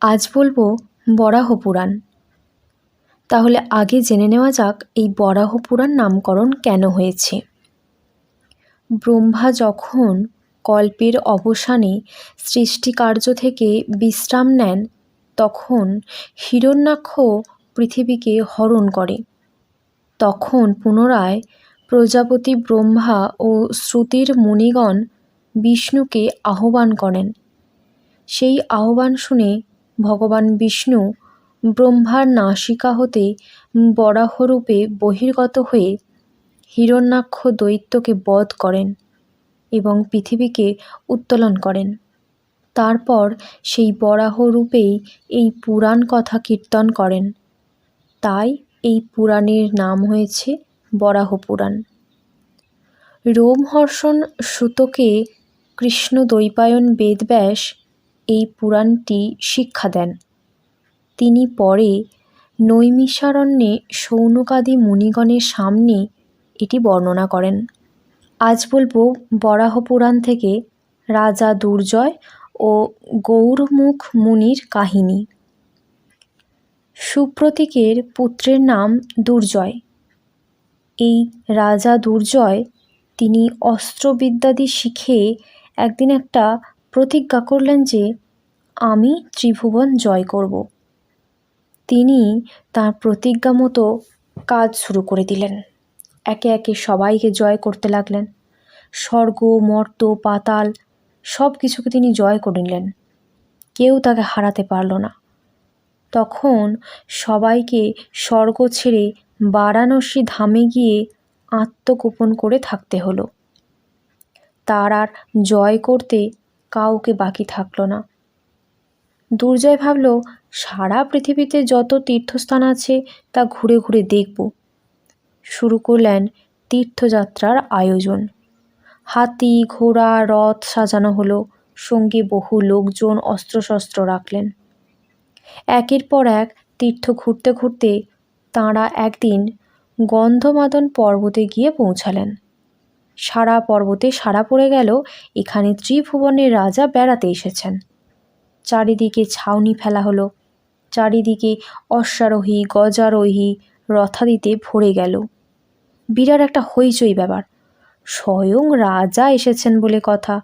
আজ বলবো বরাহ পুরাণ। তাহলে আগে জেনে নেওয়া যাক এই বরাহ পুরাণ নামকরণ কেন হয়েছে। ব্রহ্মা যখন কল্পের অবসানে সৃষ্টিকার্য থেকে বিশ্রাম নেন, তখন হিরণ্যাক্ষ পৃথিবীকে হরণ করে। তখন পুনরায় প্রজাপতি ব্রহ্মা ও শ্রুতির মুনিগণ বিষ্ণুকে আহ্বান করেন। সেই আহ্বান শুনে ভগবান বিষ্ণু ব্রহ্মার নাসিকা হতে বরাহরূপে বহির্গত হয়ে হিরণ্যাক্ষ দৈত্যকে বধ করেন এবং পৃথিবীকে উত্তোলন করেন। তারপর সেই বরাহ রূপেই এই পুরাণ কথা কীর্তন করেন। তাই এই পুরাণের নাম হয়েছে বরাহ পুরাণ। রোমহর্ষণ সূতকে কৃষ্ণ দ্বৈপায়ন বেদব্যাস এই পুরাণটি শিক্ষা দেন। তিনি পরে নৈমিষারণ্যে শৌনকাদি মুনিগণের সামনে এটি বর্ণনা করেন। আজ বলবো বরাহ পুরাণ থেকে রাজা দুর্জয় ও গৌরমুখ মুনির কাহিনী। সুপ্রতীকের পুত্রের নাম দুর্জয়। এই রাজা দুর্জয় তিনি অস্ত্রবিদ্যাদি শিখে একদিন একটা প্রতিজ্ঞা করলেন যে আমি ত্রিভুবন জয় করব। তিনি তার প্রতিজ্ঞা মতো কাজ শুরু করে দিলেন। একে একে সবাইকে জয় করতে লাগলেন। স্বর্গ, মর্ত, পাতাল সব কিছুকে তিনি জয় করে নিলেন। কেউ তাকে হারাতে পারল না। তখন সবাইকে স্বর্গ ছেড়ে বারাণসী ধামে গিয়ে আত্মগোপন করে থাকতে হলো। তার আর জয় করতে কাউকে বাকি থাকলো না। দুর্জয় ভাবল, সারা পৃথিবীতে যত তীর্থস্থান আছে তা ঘুরে ঘুরে দেখব। শুরু করলেন তীর্থযাত্রার আয়োজন। হাতি, ঘোড়া, রথ সাজানো হলো। সঙ্গে বহু লোকজন অস্ত্রশস্ত্র রাখলেন। একের পর এক তীর্থ ঘুরতে ঘুরতে তাঁরা একদিন গন্ধমাদন পর্বতে গিয়ে পৌঁছালেন। সারা পর্বতে সাড়া পড়ে গেল, এখানে ত্রিভুবনের রাজা বেড়াতে এসেছেন। চারিদিকে ছাউনি ফেলা হলো। চারিদিকে অশ্বারোহী, গজারোহী রথাদিতে ভরে গেল। বিরাট একটা হইচই ব্যাপার। স্বয়ং রাজা এসেছেন বলে কথা,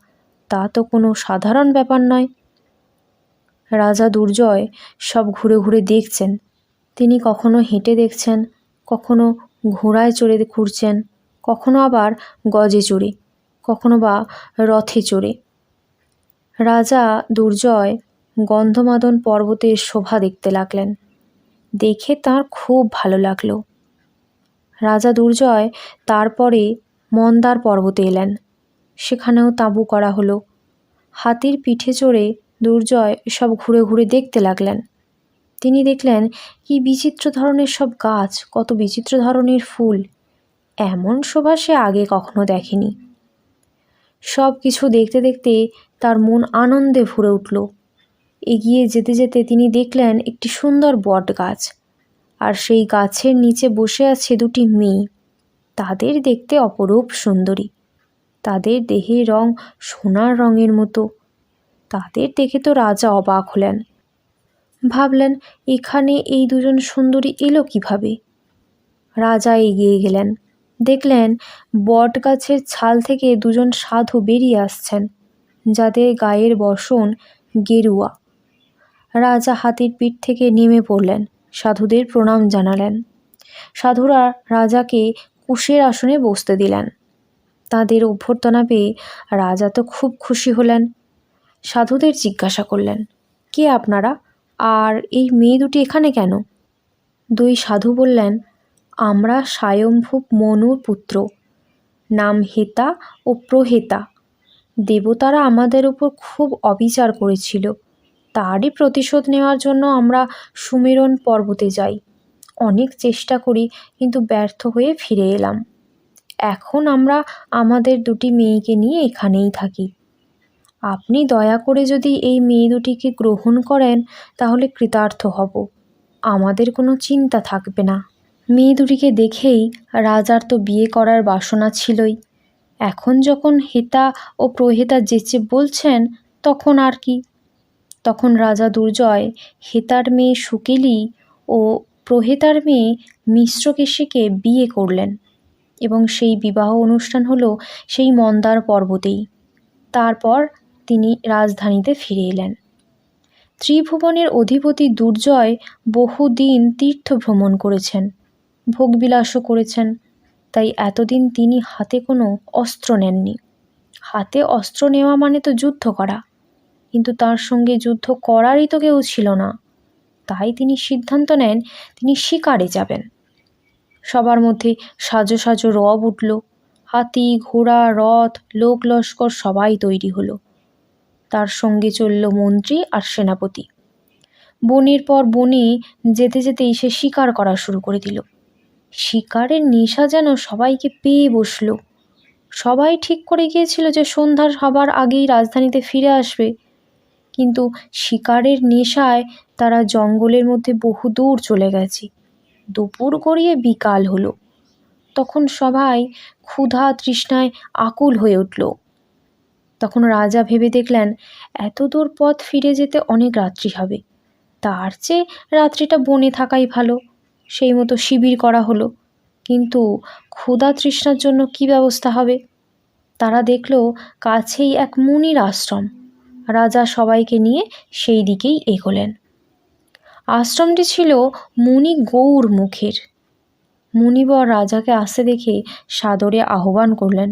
তা তো কোনো সাধারণ ব্যাপার নয়। রাজা দুর্জয় সব ঘুরে ঘুরে দেখছেন। তিনি কখনো হেঁটে দেখছেন, কখনো ঘোড়ায় চড়ে ঘুরছেন, কখনো আবার গজে চড়ে, কখনো বা রথে চড়ে। রাজা দুর্জয় গন্ধমাদন পর্বতের শোভা দেখতে লাগলেন। দেখে তাঁর খুব ভালো লাগলো। রাজা দুর্জয় তারপরে মন্দার পর্বতে এলেন। সেখানেও তাঁবু করা হলো। হাতির পিঠে চড়ে দুর্জয় সব ঘুরে ঘুরে দেখতে লাগলেন। তিনি দেখলেন কি বিচিত্র ধরনের সব গাছ, কত বিচিত্র ধরনের ফুল। এমন শোভা সে আগে কখনো দেখেনি। সব কিছু দেখতে দেখতে তার মন আনন্দে ভরে উঠল। এগিয়ে যেতে যেতে তিনি দেখলেন একটি সুন্দর বট গাছ, আর সেই গাছের নিচে বসে আছে দুটি মেয়ে। তাদের দেখতে অপরূপ সুন্দরী। তাদের দেহের রং সোনার রঙের মতো। তাদের দেখে তো রাজা অবাক হলেন। ভাবলেন, এখানে এই দুজন সুন্দরী এলো কিভাবে? রাজা এগিয়ে গেলেন। দেখলেন বট গাছের ছাল থেকে দুজন সাধু বেরিয়ে আসছেন, যাদের গায়ের বসন গেরুয়া। রাজা হাতির পিঠ থেকে নেমে পড়লেন, সাধুদের প্রণাম জানালেন। সাধুরা রাজাকে কুশের আসনে বসতে দিলেন। তাদের অভ্যর্থনা পেয়ে রাজা তো খুব খুশি হলেন। সাধুদের জিজ্ঞাসা করলেন, কে আপনারা, আর এই মেয়ে দুটি এখানে কেন? দুই সাধু বললেন, আমরা স্বয়ম্ভূ মনুর পুত্র, নাম হেতা ও প্রহেতা। দেবতারা আমাদের উপর খুব অবিচার করেছিল। তারই প্রতিশোধ নেওয়ার জন্য আমরা সুমেরন পর্বতে যাই। অনেক চেষ্টা করি, কিন্তু ব্যর্থ হয়ে ফিরে এলাম। এখন আমরা আমাদের দুটি মেয়েকে নিয়ে এখানেই থাকি। আপনি দয়া করে যদি এই মেয়ে দুটিকে গ্রহণ করেন তাহলে কৃতার্থ হব। আমাদের কোনো চিন্তা থাকবে না। মেয়ে দুটিকে দেখেই রাজার তো বিয়ে করার বাসনা ছিলই। এখন যখন হেতা ও প্রহেতা যেচে বলছেন, তখন আর কি। তখন রাজা দুর্জয় হেতার মেয়ে সুকেলি ও প্রহেতার মেয়ে মিশ্রকেশীকে বিয়ে করলেন এবং সেই বিবাহ অনুষ্ঠান হলো সেই মন্দার পর্বতেই। তারপর তিনি রাজধানীতে ফিরে এলেন। ত্রিভুবনের অধিপতি দুর্জয় বহুদিন তীর্থ ভ্রমণ করেছেন, ভোগবিলাসও করেছেন, তাই এতদিন তিনি হাতে কোনো অস্ত্র নেননি। হাতে অস্ত্র নেওয়া মানে তো যুদ্ধ করা, কিন্তু তার সঙ্গে যুদ্ধ করারই তো কেউ ছিল না। তাই তিনি সিদ্ধান্ত নেন তিনি শিকারে যাবেন। সবার মধ্যে সাজো সাজো রব উঠল, হাতি ঘোড়া রথ লোক লস্কর সবাই তৈরি হলো। তার সঙ্গে চলল মন্ত্রী আর সেনাপতি। বনের পর বনে যেতে যেতেই সে শিকার করা শুরু করে দিল। শিকারের নেশা যেন সবাইকে পেয়ে বসলো। সবাই ঠিক করে গিয়েছিল যে সন্ধ্যার হবার আগেই রাজধানীতে ফিরে আসবে, কিন্তু শিকারের নেশায় তারা জঙ্গলের মধ্যে বহুদূর চলে গেছে। দুপুর গড়িয়ে বিকাল হলো। তখন সবাই ক্ষুধা তৃষ্ণায় আকুল হয়ে উঠল। তখন রাজা ভেবে দেখলেন এত দূর পথ ফিরে যেতে অনেক রাত্রি হবে, তার চেয়ে রাত্রিটা বনে থাকাই ভালো। সেই মতো শিবির করা হলো, কিন্তু ক্ষুধা তৃষ্ণার জন্য কি ব্যবস্থা হবে? তারা দেখল কাছেই এক মুনির আশ্রম। রাজা সবাইকে নিয়ে সেই দিকেই এগোলেন। আশ্রমটি ছিল মুনি গৌর মুখের। মুনিবর রাজাকে আসতে দেখে সাদরে আহ্বান করলেন,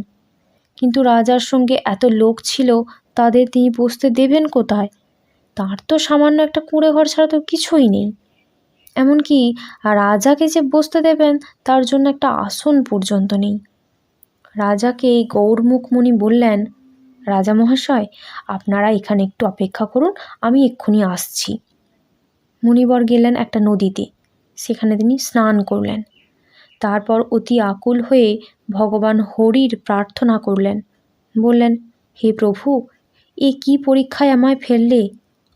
কিন্তু রাজার সঙ্গে এত লোক ছিল, তাদের তিনি বসতে দেবেন কোথায়? তার তো সামান্য একটা কুঁড়ে ঘর ছাড়া তো কিছুই নেই। এমনকি রাজাকে যে বসতে দেবেন তার জন্য একটা আসন পর্যন্ত নেই। রাজাকে গৌরমুখ মুনি বললেন, রাজা মহাশয়, আপনারা এখানে একটু অপেক্ষা করুন, আমি এক্ষুনি আসছি। মুনিবর গেলেন একটা নদীতে, সেখানে তিনি স্নান করলেন। তারপর অতি আকুল হয়ে ভগবান হরির প্রার্থনা করলেন। বললেন, হে প্রভু, এ কি পরীক্ষায় আমায় ফেললে?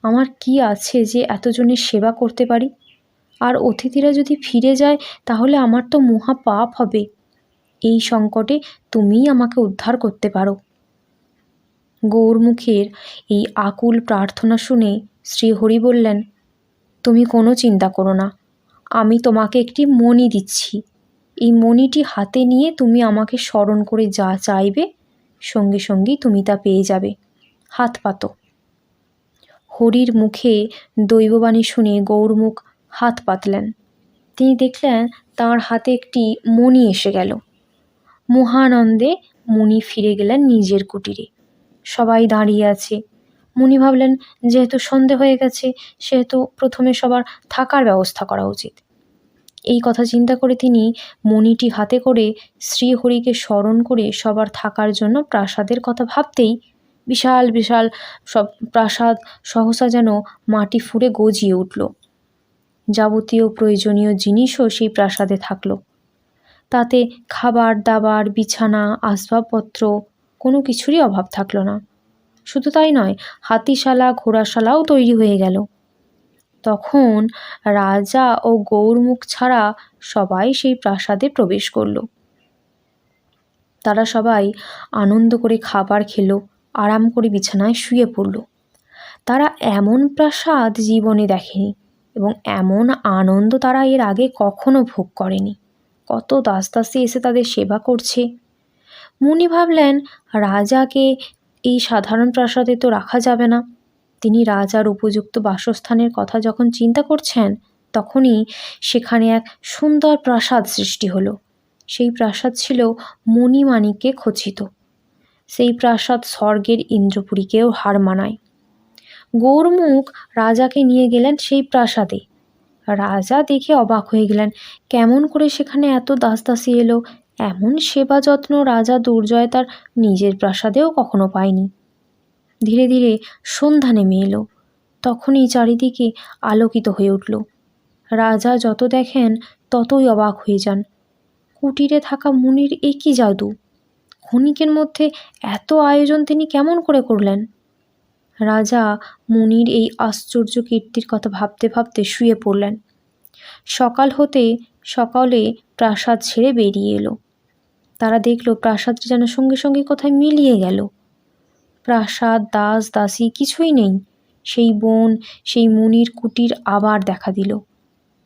আমার কি আছে যে এতজনের সেবা করতে পারি? আর অতিথিরা যদি ফিরে যায় তাহলে আমার তো মহা পাপ হবে। এই সংকটে তুমিই আমাকে উদ্ধার করতে পারো। গৌরমুখের এই আকুল প্রার্থনা শুনে শ্রীহরি বললেন, তুমি কোনো চিন্তা করো না, আমি তোমাকে একটি মণি দিচ্ছি। এই মণিটি হাতে নিয়ে তুমি আমাকে স্মরণ করে যা চাইবে সঙ্গে সঙ্গেই তুমি তা পেয়ে যাবে। হাত পাতো। হরির মুখে দৈববাণী শুনে গৌরমুখ হাত পাতলেন। তিনি দেখলেন তাঁর হাতে একটি মণি এসে গেল। মহানন্দে মুনি ফিরে গেলেন নিজের কুটিরে। সবাই দাঁড়িয়ে আছে। মুনি ভাবলেন যেহেতু সন্ধে হয়ে গেছে, সেহেতু প্রথমে সবার থাকার ব্যবস্থা করা উচিত। এই কথা চিন্তা করে তিনি মণিটি হাতে করে শ্রীহরিকে স্মরণ করে সবার থাকার জন্য প্রাসাদের কথা ভাবতেই বিশাল বিশাল সব প্রাসাদ সহসা যেন মাটি ফুঁড়ে গজিয়ে উঠল। যাবতীয় প্রয়োজনীয় জিনিসও সেই প্রাসাদে থাকলো। তাতে খাবার দাবার বিছানা আসবাবপত্র কোনো কিছুরই অভাব থাকলো না। শুধু তাই নয়, হাতিশালা ঘোড়াশালাও তৈরি হয়ে গেল। তখন রাজা ও গৌরমুখ ছাড়া সবাই সেই প্রাসাদে প্রবেশ করল। তারা সবাই আনন্দ করে খাবার খেলো, আরাম করে বিছানায় শুয়ে পড়ল। তারা এমন প্রাসাদ জীবনে দেখেনি এবং এমন আনন্দ তারা এর আগে কখনো ভোগ করেনি। কত দাসদাসী এসে তাদের সেবা করছে। মুনি ভাবলেন, রাজাকে এই সাধারণ প্রাসাদে তো রাখা যাবে না। তিনি রাজার উপযুক্ত বাসস্থানের কথা যখন চিন্তা করছেন, তখনই সেখানে এক সুন্দর প্রাসাদ সৃষ্টি হলো। সেই প্রাসাদ ছিল মণিমাণিক্যে খচিত। সেই প্রাসাদ স্বর্গের ইন্দ্রপুরীকেও হার মানায়। গৌরমুখ রাজাকে নিয়ে গেলেন সেই প্রাসাদে। রাজা দেখে অবাক হয়ে গেলেন, কেমন করে সেখানে এত দাসদাসী এলো? এমন সেবা যত্ন রাজা দুর্জয় তার নিজের প্রাসাদেও কখনো পায়নি। ধীরে ধীরে সন্ধ্যা নেমে এলো। তখনই চারিদিকে আলোকিত হয়ে উঠল। রাজা যত দেখেন ততই অবাক হয়ে যান। কুটিরে থাকা মুনির এ কি জাদু! ক্ষণিকের মধ্যে এত আয়োজন তিনি কেমন করে করলেন? রাজা মুনির এই আশ্চর্য কীর্তির কথা ভাবতে ভাবতে শুয়ে পড়লেন। সকালে প্রাসাদ ছেড়ে বেরিয়ে এলো। তারা দেখল প্রাসাদটি যেন সঙ্গে সঙ্গে কোথায় মিলিয়ে গেল। প্রাসাদ দাস দাসী কিছুই নেই, সেই বন, সেই মুনির কুটির আবার দেখা দিল।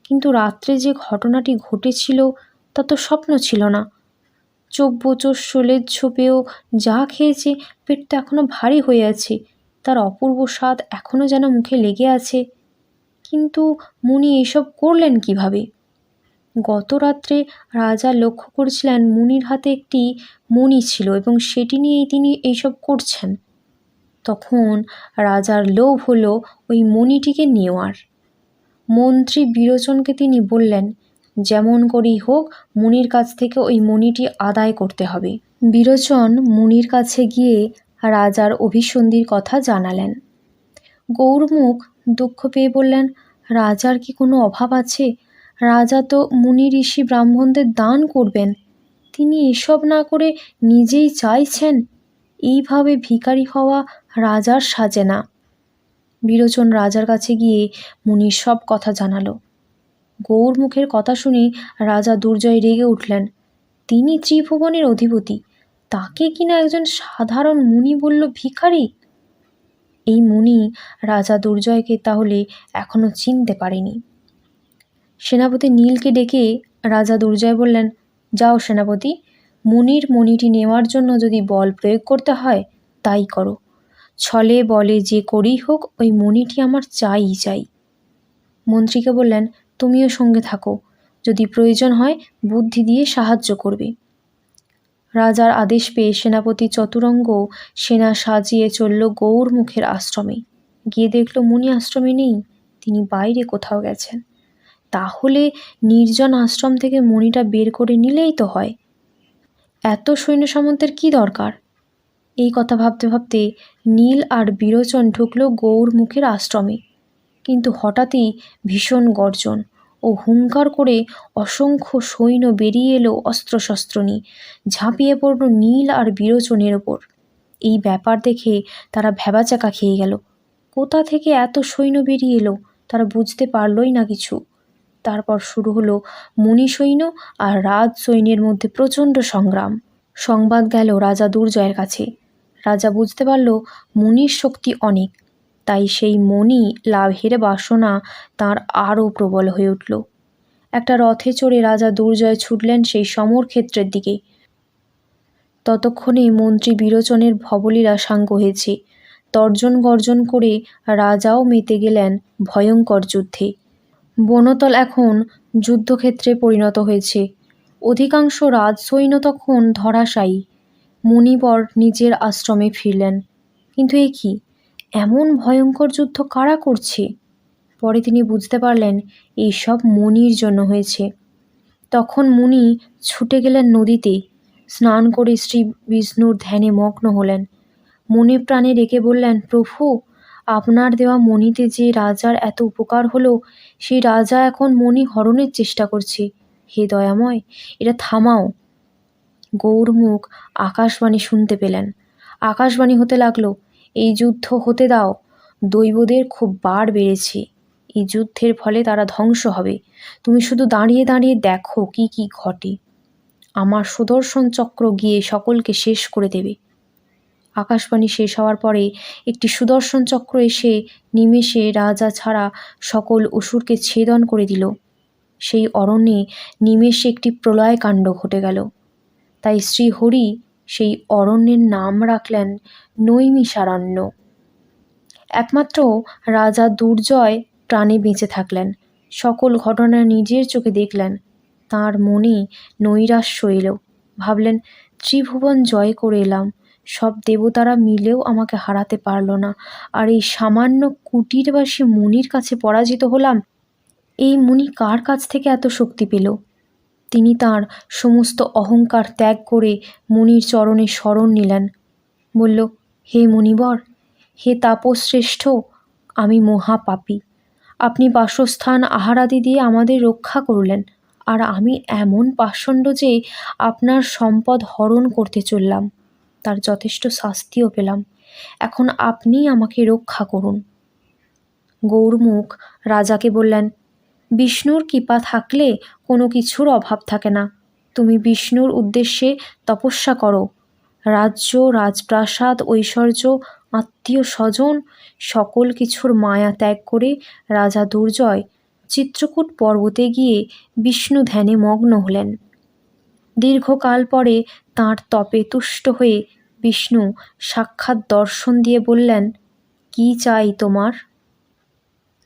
কিন্তু রাত্রে যে ঘটনাটি ঘটেছিল তা তো স্বপ্ন ছিল না। চোখ বোচর শোলের ঝোপেও যা খেয়েছে পেটটা এখনো ভারী হয়ে আছে, তার অপূর্ব স্বাদ এখনো যেন মুখে লেগে আছে। কিন্তু মুনি এসব করলেন কিভাবে? গত রাত্রে রাজা লক্ষ্য করছিলেন মুনির হাতে একটি মণি ছিল এবং সেটি নিয়েই তিনি এইসব করছেন। তখন রাজার লোভ হলো ওই মণিটিকে নেওয়ার। মন্ত্রী বিরোচনকে তিনি বললেন, যেমন করেই হোক মুনির কাছ থেকে ওই মণিটি আদায় করতে হবে। বিরোচন মুনির কাছে গিয়ে রাজার অভিসন্ধির কথা জানালেন। গৌরমুখ দুঃখ পেয়ে বললেন, রাজার কি কোনো অভাব আছে? রাজা তো মুনি ঋষি ব্রাহ্মণদের দান করবেন, তিনি এসব না করে নিজেই চাইছেন। এইভাবে ভিখারি হওয়া রাজার সাজে না। বিরোচন রাজার কাছে গিয়ে মুনির সব কথা জানালো। গৌরমুখের কথা শুনে রাজা দুর্জয় রেগে উঠলেন। তিনি ত্রিভুবনের অধিপতি, তাকে কিনা একজন সাধারণ মুনি বলল ভিখারি। এই মুনি রাজা দুর্জয়কে তাহলে এখনো চিনতে পারেনি। সেনাপতি নীলকে ডেকে রাজা দুর্জয় বললেন, যাও সেনাপতি, মুনির মণিটি নেওয়ার জন্য যদি বল প্রয়োগ করতে হয় তাই করো। ছলে বলে যে করেই হোক ওই মণিটি আমার চাই চাই। মন্ত্রীকে বললেন, তুমিও সঙ্গে থাকো, যদি প্রয়োজন হয় বুদ্ধি দিয়ে সাহায্য করবে। রাজার আদেশ পেয়ে সেনাপতি চতুরঙ্গ সেনা সাজিয়ে চলল গৌরমুখের আশ্রমে। গিয়ে দেখল মুনি আশ্রমে নেই, তিনি বাইরে কোথাও গেছেন। তাহলে নির্জন আশ্রম থেকে মণিটা বের করে নিলেই তো হয়। এত সৈন্য সামন্তের কি দরকার? এই কথা ভাবতে ভাবতে নীল আর বিরোচন ঢুকল গৌরমুখের আশ্রমে। কিন্তু হঠাৎই ভীষণ গর্জন ও হুঙ্কার করে অসংখ্য সৈন্য বেরিয়ে এলো অস্ত্রশস্ত্র নিয়ে, ঝাঁপিয়ে পড়ল নীল আর বিরোচনের ওপর। এই ব্যাপার দেখে তারা ভ্যাবাচাকা খেয়ে গেল। কোথা থেকে এত সৈন্য বেরিয়ে এলো তারা বুঝতে পারলই না কিছু। তারপর শুরু হলো মুনি সৈন্য আর রাজ সৈন্যের মধ্যে প্রচণ্ড সংগ্রাম। সংবাদ গেল রাজা দুর্জয়ের কাছে। রাজা বুঝতে পারল মুনির শক্তি অনেক, তাই সেই মণি লাভের বাসনা তার আরও প্রবল হয়ে উঠল। একটা রথে চড়ে রাজা দুর্জয় ছুটলেন সেই সমরক্ষেত্রের দিকে। ততক্ষণে মন্ত্রী বিরোচনের ভবলীলা সাঙ্গ হয়েছে। তর্জন গর্জন করে রাজাও মেতে গেলেন ভয়ঙ্কর যুদ্ধে। বনতল এখন যুদ্ধক্ষেত্রে পরিণত হয়েছে। অধিকাংশ রাজসৈন্য তখন ধরাশায়ী। মুনিবর নিজের আশ্রমে ফিরলেন। কিন্তু এ কি, এমন ভয়ঙ্কর যুদ্ধ কারা করছে? পরে তিনি বুঝতে পারলেন এইসব মুনির জন্য হয়েছে। তখন মুনি ছুটে গেলেন নদীতে, স্নান করে শ্রী বিষ্ণুর ধ্যানে মগ্ন হলেন। মনে প্রাণে ডেকে বললেন, প্রভু, আপনার দেওয়া মণিতে যে রাজার এত উপকার হলো, সেই রাজা এখন মণি হরণের চেষ্টা করছে। হে দয়াময়, এটা থামাও। গৌরমুখ আকাশবাণী শুনতে পেলেন। আকাশবাণী হতে লাগলো, এই যুদ্ধ হতে দাও, দৈবদের খুব বার বেড়েছে, এই যুদ্ধের ফলে তারা ধ্বংস হবে। তুমি শুধু দাঁড়িয়ে দাঁড়িয়ে দেখো কি কি ঘটে। আমার সুদর্শন চক্র গিয়ে সকলকে শেষ করে দেবে। আকাশবাণী শেষ হওয়ার পরে একটি সুদর্শন চক্র এসে নিমেষে রাজা ছাড়া সকল অসুরকে ছেদন করে দিল। সেই অরণ্যে নিমেষে একটি প্রলয়কাণ্ড ঘটে গেল। তাই শ্রীহরি সেই অরণ্যের নাম রাখলেন নৈমিষারণ্য। একমাত্র রাজা দুর্জয় প্রাণে বেঁচে থাকলেন। সকল ঘটনা নিজের চোখে দেখলেন। তাঁর মনে নৈরাশ্য এলো। ভাবলেন, ত্রিভুবন জয় করে এলাম, সব দেবতারা মিলেও আমাকে হারাতে পারল না, আর এই সামান্য কুটিরবাসী মুনির কাছে পরাজিত হলাম। এই মুনি কার কাছ থেকে এত শক্তি পেল? তিনি তাঁর সমস্ত অহংকার ত্যাগ করে মুনির চরণে শরণ নিলেন। বলল, হে মুনিবর, হে তাপশ্রেষ্ঠ, আমি মহাপাপী। আপনি বাসস্থান আহারাদি দিয়ে আমাদের রক্ষা করলেন, আর আমি এমন পাষণ্ড যে আপনার সম্পদ হরণ করতে চললাম, তার যথেষ্ট শাস্তিও পেলাম। এখন আপনি আমাকে রক্ষা করুন। গৌরমুখ রাজাকে বললেন, বিষ্ণুর কৃপা থাকলে কোনো কিছুর অভাব থাকে না। তুমি বিষ্ণুর উদ্দেশ্যে তপস্যা করো। রাজ্য, রাজপ্রাসাদ, ঐশ্বর্য আত্মীয় স্বজন সকল কিছুর মায়া ত্যাগ করে রাজা দুর্জয় চিত্রকূট পর্বতে গিয়ে বিষ্ণু ধ্যানে মগ্ন হলেন। দীর্ঘকাল পরে তাঁর তপে তুষ্ট হয়ে বিষ্ণু সাক্ষাৎ দর্শন দিয়ে বললেন, কি চাই তোমার?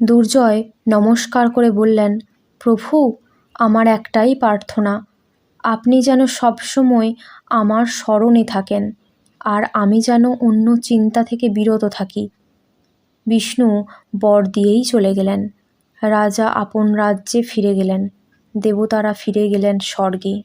দুর্জয় নমস্কার করে বললেন, প্রভু, আমার একটাই প্রার্থনা, আপনি যেন সবসময় আমার স্মরণে থাকেন আর আমি যেন অন্য চিন্তা থেকে বিরত থাকি। বিষ্ণু বর দিয়েই চলে গেলেন। রাজা আপন রাজ্যে ফিরে গেলেন। দেবতারা ফিরে গেলেন স্বর্গে।